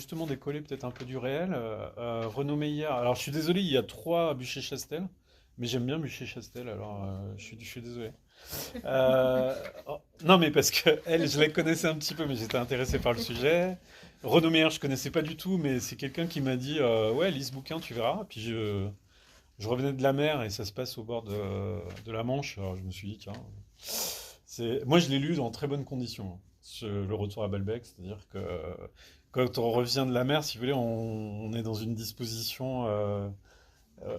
justement décoller peut-être un peu du réel, Renaud Meillard. Alors, je suis désolé, il y a trois Buchet-Chastel, mais j'aime bien Buchet-Chastel, alors je suis désolé. Non, mais parce que elle, je la connaissais un petit peu, mais j'étais intéressé par le sujet. Renaud Meyer, je connaissais pas du tout, mais c'est quelqu'un qui m'a dit ouais, lis ce bouquin, tu verras. Puis je revenais de la mer et ça se passe au bord de la Manche. Alors je me suis dit, tiens, moi je l'ai lu dans très bonnes conditions, hein, le retour à Balbec, c'est-à-dire que quand on revient de la mer, si vous voulez, on est dans une disposition.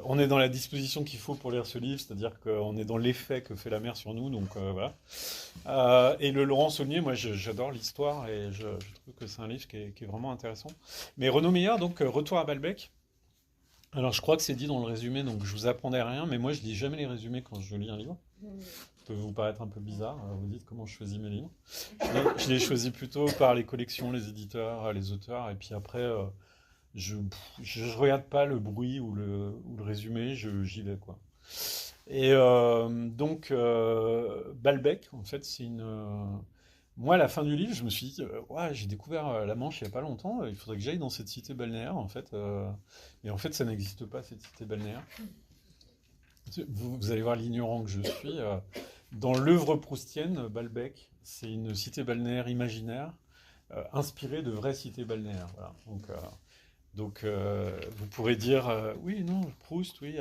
On est dans la disposition qu'il faut pour lire ce livre, c'est-à-dire qu'on est dans l'effet que fait la mer sur nous, donc voilà. Et le Laurent Saulnier, moi j'adore l'histoire et je trouve que c'est un livre qui est vraiment intéressant. Mais Renaud Meillard, donc Retour à Balbec. Alors je crois que c'est dit dans le résumé, donc je vous apprendrai rien, mais moi je lis jamais les résumés quand je lis un livre. Ça peut vous paraître un peu bizarre, vous dites comment je choisis mes livres. Je les choisis plutôt par les collections, les éditeurs, les auteurs, et puis après je regarde pas le bruit ou le résumé, j'y vais quoi. Et donc, Balbec, en fait, c'est une. Moi, à la fin du livre, je me suis dit, ouais, j'ai découvert la Manche il n'y a pas longtemps, il faudrait que j'aille dans cette cité balnéaire, en fait. Et en fait, ça n'existe pas, cette cité balnéaire. Vous allez voir l'ignorant que je suis. Dans l'œuvre proustienne, Balbec, c'est une cité balnéaire imaginaire, inspirée de vraies cités balnéaires. Voilà. Donc, vous pourrez dire, oui, non, Proust, oui,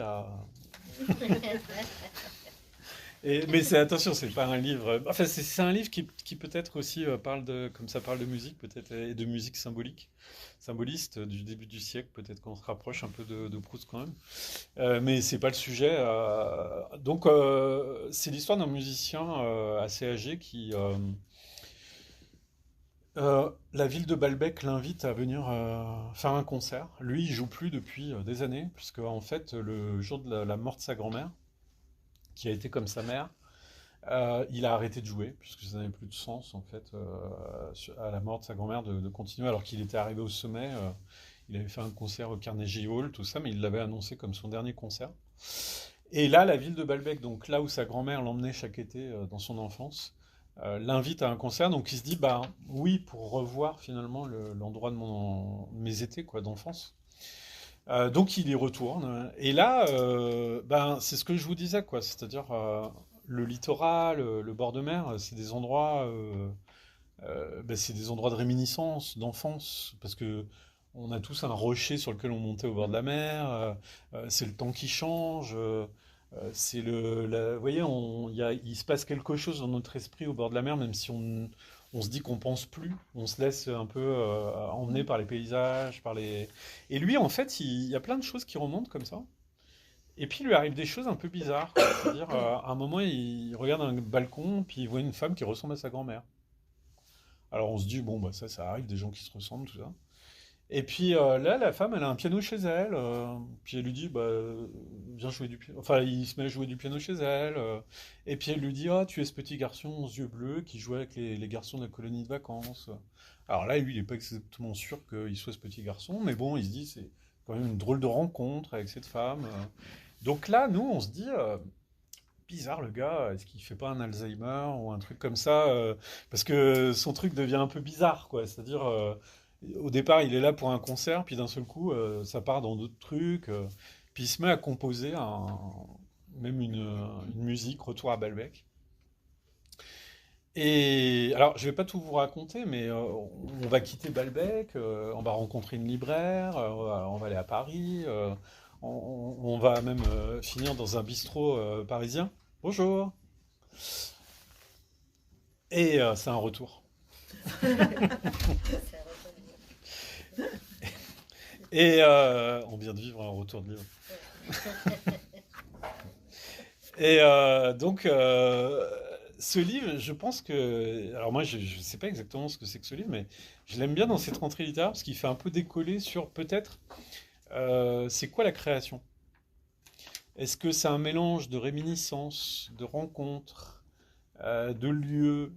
mais attention, c'est pas un livre. Enfin, c'est un livre qui peut-être aussi parle comme ça parle de musique, peut-être, et de musique symbolique, symboliste du début du siècle. Peut-être qu'on se rapproche un peu de Proust quand même. Mais c'est pas le sujet. Donc, c'est l'histoire d'un musicien assez âgé qui. La ville de Balbec l'invite à venir faire un concert. Lui, il joue plus depuis des années, puisque en fait, le jour de la mort de sa grand-mère, qui a été comme sa mère, il a arrêté de jouer, puisque ça n'avait plus de sens, en fait, à la mort de sa grand-mère, de continuer, alors qu'il était arrivé au sommet. Il avait fait un concert au Carnegie Hall, tout ça, mais il l'avait annoncé comme son dernier concert. Et là, la ville de Balbec, donc là où sa grand-mère l'emmenait chaque été dans son enfance, l'invite à un concert. Donc il se dit, bah oui, pour revoir finalement l'endroit de mes étés quoi, d'enfance. Donc il y retourne. Et là, ben, c'est ce que je vous disais, quoi. C'est-à-dire le littoral, le bord de mer, c'est des endroits, ben, c'est des endroits de réminiscence, d'enfance, parce que on a tous un rocher sur lequel on montait au bord de la mer. C'est le temps qui change. C'est vous voyez, il se passe quelque chose dans notre esprit au bord de la mer, même si on se dit qu'on pense plus, on se laisse un peu emmener par les paysages, Et lui, en fait, il y a plein de choses qui remontent comme ça. Et puis, il lui arrive des choses un peu bizarres, quoi. C'est-à-dire, à un moment, il regarde un balcon, puis il voit une femme qui ressemble à sa grand-mère. Alors, on se dit, bon, bah ça arrive, des gens qui se ressemblent, tout ça. Et puis là, la femme, elle a un piano chez elle. Puis elle lui dit, bah, viens jouer du piano. Enfin, il se met à jouer du piano chez elle. Et puis elle lui dit, ah, tu es ce petit garçon aux yeux bleus qui jouait avec les garçons de la colonie de vacances. Alors là, lui, il n'est pas exactement sûr qu'il soit ce petit garçon, mais bon, il se dit, c'est quand même une drôle de rencontre avec cette femme. Donc là, nous, on se dit, bizarre le gars, est-ce qu'il fait pas un Alzheimer ou un truc comme ça parce que son truc devient un peu bizarre, quoi. C'est-à-dire, au départ, il est là pour un concert, puis d'un seul coup, ça part dans d'autres trucs. Puis il se met à composer même une musique, Retour à Balbec. Et alors, je vais pas tout vous raconter, mais on va quitter Balbec, on va rencontrer une libraire, on va aller à Paris, on va même finir dans un bistrot parisien. Bonjour. Et c'est un retour. Et on vient de vivre un retour de livre. Et donc, ce livre, je pense que... Alors moi, je ne sais pas exactement ce que c'est que ce livre, mais je l'aime bien dans cette rentrée littéraire parce qu'il fait un peu décoller sur peut-être c'est quoi la création. Est-ce que c'est un mélange de réminiscences, de rencontres, de lieux,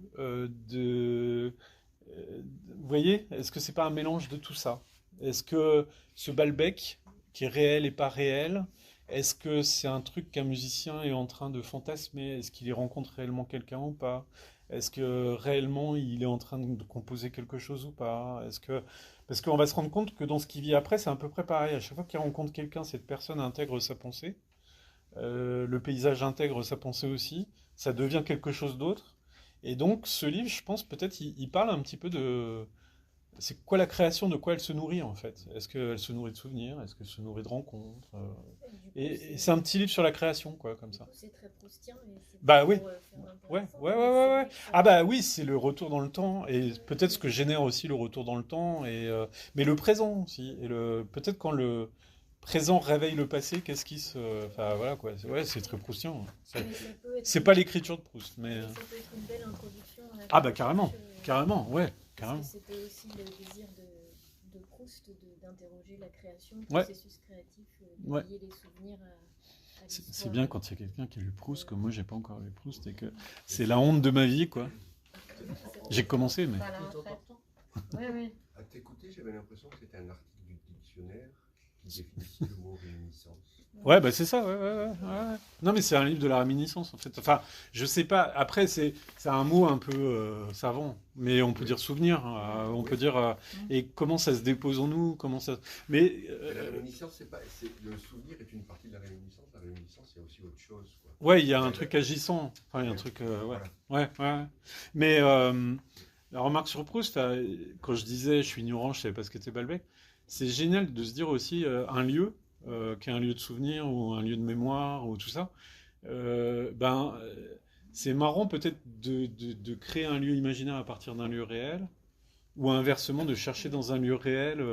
vous voyez, est-ce que c'est pas un mélange de tout ça? Est-ce que ce Balbec, qui est réel et pas réel, est-ce que c'est un truc qu'un musicien est en train de fantasmer? Est-ce qu'il y rencontre réellement quelqu'un ou pas? Est-ce que réellement il est en train de composer quelque chose ou pas? Parce qu'on va se rendre compte que dans ce qu'il vit après, c'est à peu près pareil. À chaque fois qu'il rencontre quelqu'un, cette personne intègre sa pensée. Le paysage intègre sa pensée aussi. Ça devient quelque chose d'autre. Et donc, ce livre, je pense, peut-être, il parle un petit peu de... C'est quoi la création, de quoi elle se nourrit, en fait? Est-ce qu'elle se nourrit de souvenirs? Est-ce qu'elle se nourrit de rencontres? Du coup, Et c'est un petit livre sur la création, quoi, comme du ça. coup, c'est très proustien et c'est pas Bah oui, pour faire ouais, l'intéressant, ouais, ouais, mais c'est ouais, ouais. vrai que Ah bah oui, c'est le retour dans le temps, et peut-être ce que génère aussi le retour dans le temps, mais le présent aussi. Peut-être quand le présent réveille le passé, qu'est-ce qui se... Enfin voilà quoi, ouais, c'est très proustien. mais ça peut être C'est pas l'écriture de Proust, mais... mais ça peut être une belle introduction à la Ah bah recherche, carrément, ouais, parce que carrément. c'était aussi le désir de Proust d'interroger la création, le Ouais, processus créatif, de ouais. lier les souvenirs à C'est l'histoire. bien quand il y a quelqu'un qui a lu Proust, Euh, comme moi j'ai pas encore lu Proust, et que Et c'est la honte de ma vie, quoi. c'est J'ai vrai. commencé, mais... Pas la retraite. Oui, oui. à t'écouter, j'avais l'impression que c'était un article du dictionnaire qui définissait le mot réminiscence. Ouais, bah c'est ça, ouais, ouais, ouais, ouais. Non, mais c'est un livre de la réminiscence, en fait. Enfin, je sais pas, après, c'est un mot un peu savant, mais on peut Oui, dire souvenir, on oui. peut dire... et comment ça se dépose en nous, comment ça... Mais, Mais la réminiscence, c'est pas, le souvenir est une partie de la réminiscence. La réminiscence, il y a aussi autre chose, quoi. ouais, il y a un C'est truc agissant, enfin, il y a un ouais, truc... ouais, voilà. ouais, ouais. Mais, la remarque sur Proust, quand je disais je suis ignorant, je savais pas ce qu'était Balbec, c'est génial de se dire aussi un lieu, qui est un lieu de souvenir ou un lieu de mémoire ou tout ça. Ben, c'est marrant peut-être de créer un lieu imaginaire à partir d'un lieu réel, ou inversement de chercher dans un lieu réel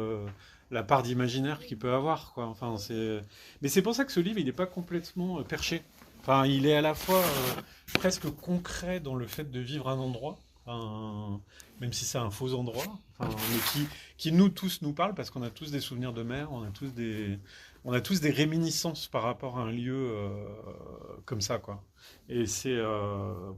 la part d'imaginaire qu'il peut avoir, quoi. Enfin, mais c'est pour ça que ce livre, il n'est pas complètement perché. Enfin, il est à la fois presque concret dans le fait de vivre un endroit, enfin, même si c'est un faux endroit, enfin, mais qui nous tous nous parle parce qu'on a tous des souvenirs de mer, on a tous des réminiscences par rapport à un lieu comme ça, quoi. Et c'est voilà.